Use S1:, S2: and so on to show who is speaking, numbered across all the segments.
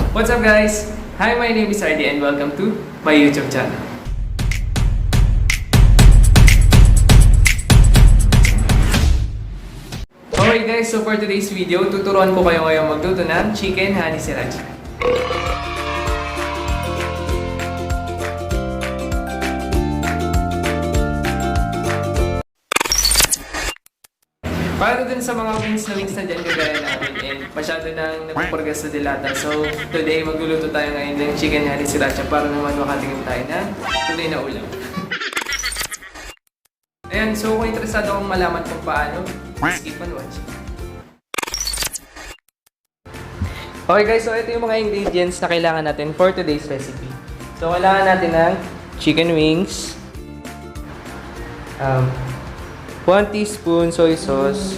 S1: What's up guys? Hi, my name is R-DEA and welcome to my YouTube channel. Okay guys, so for today's video, tuturuan ko kayo ngayon magluto ng chicken honey sriracha. Para dun sa mga wings na dyan kagaya namin and masyado nang nagpapurgas sa dilata. So today magluluto tayo ngayon ng chicken honey sriracha para naman makatingin tayo ng tunay na ulam. Ayan, so kung interesado akong malaman kung paano, please keep on watching. Okay guys, so ito yung mga ingredients na kailangan natin for today's recipe. So kailangan natin ng chicken wings, 1 teaspoon soy sauce,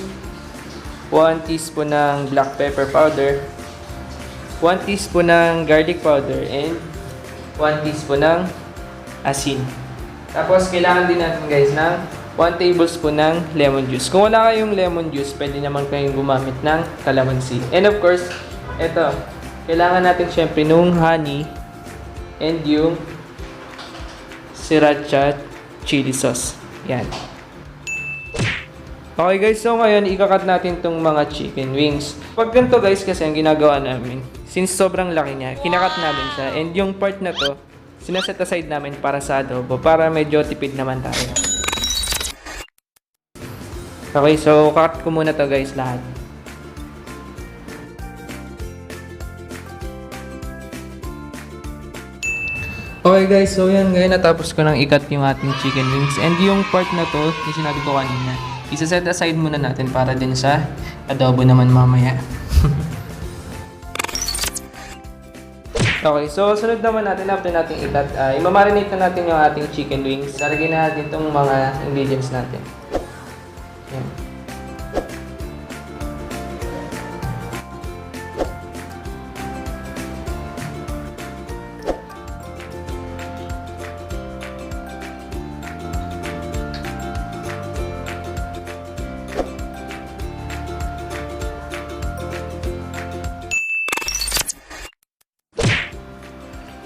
S1: 1 teaspoon ng black pepper powder, 1 teaspoon ng garlic powder, and 1 teaspoon ng asin. Tapos kailangan din natin guys ng 1 tablespoon ng lemon juice. Kung wala kayong lemon juice, pwede naman kayong gumamit ng calamansi. And of course, ito, kailangan natin syempre nung honey and yung sriracha chili sauce. Yan. Okay guys, so ngayon ikakat natin tong mga chicken wings. Pag ganito guys, kasi ang ginagawa namin, since sobrang laki niya, kinakat namin siya. And yung part na to, sinaset aside namin para sa adobo, para medyo tipid naman tayo. Okay, so kakat ko muna to guys lahat. Okay guys, so yan ngayon natapos ko nang ikat yung ating chicken wings. And yung part na to, yung sinabi ko kanina, isa-set aside muna natin para din sa adobo naman mamaya. Okay, so sunod naman natin after natin ikat, imamarinate na natin yung ating chicken wings. Lalagyan na natin itong mga ingredients natin. Yan.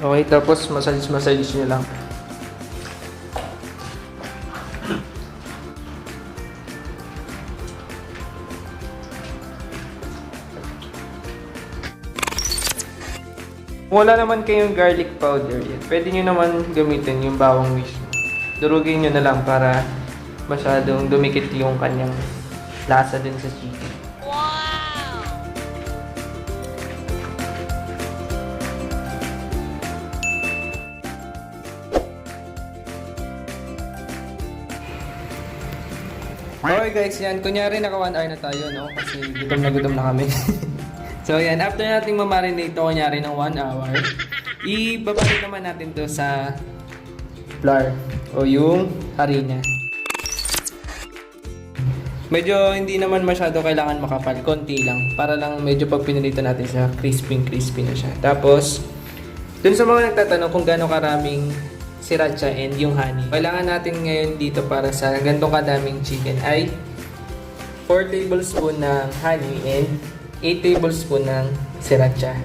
S1: Okay, tapos massage nyo lang. Kung wala naman kayong garlic powder yet, pwede nyo naman gamitin yung bawang mismo. Durugin nyo na lang para masyadong dumikit yung kanyang lasa din sa chicken. Okay guys, yan. Kunyari naka 1 hour na tayo, no? Kasi gutom na kami. So yan, after nating mamarinate ito, kunyari ng 1 hour, ibabalik naman natin to sa flour o yung harina. Medyo hindi naman masyado kailangan makapal, konti lang. Para lang medyo pag pinalito natin siya, crispy na siya. Tapos, dun sa mga nagtatanong kung gaano karaming sriracha and yung honey, kailangan natin ngayon dito para sa ganitong kadaming chicken ay 4 tablespoon ng honey and 8 tablespoon ng sriracha.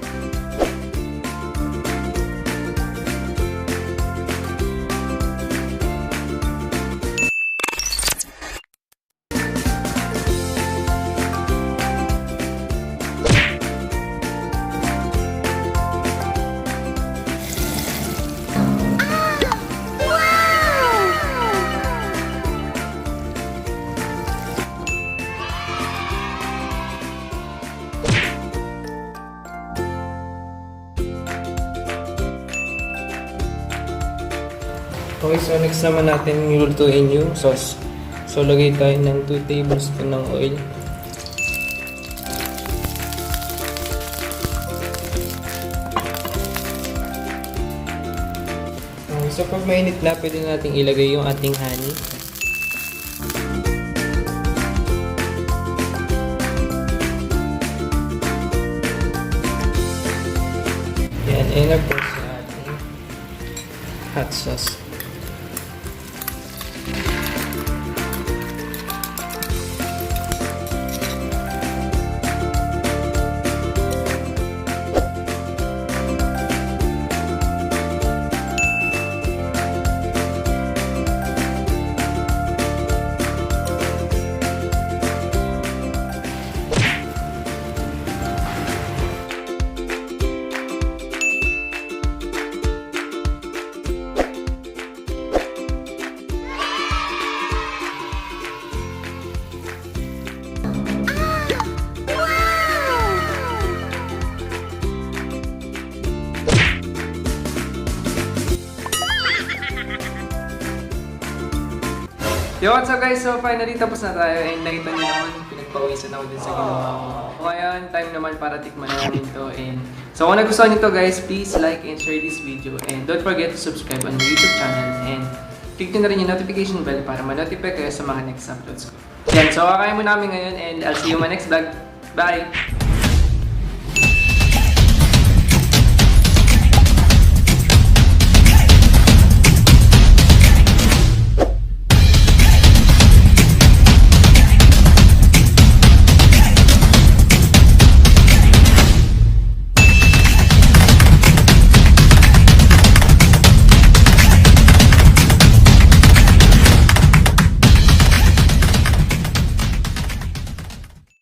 S1: Okay, so next naman natin lulutuin yung sauce. So lagay tayo ng 2 tablespoon ng oil. Okay, so pag mainit na, pwede natin ilagay yung ating honey. Yan, and of course yung ating hot sauce. Yo, what's up guys? So finally tapos na tayo and nakita niyo naman pinagpawisan ako din sa ginawa ko. So ngayon, time naman para tikman namin to and so kung nagustuhan niyo to guys, please like and share this video and don't forget to subscribe on my YouTube channel and click nyo na rin yung notification bell para ma-notify kayo sa mga next uploads ko. Yan, so kakain mo namin ngayon and I'll see you in my next vlog. Bye!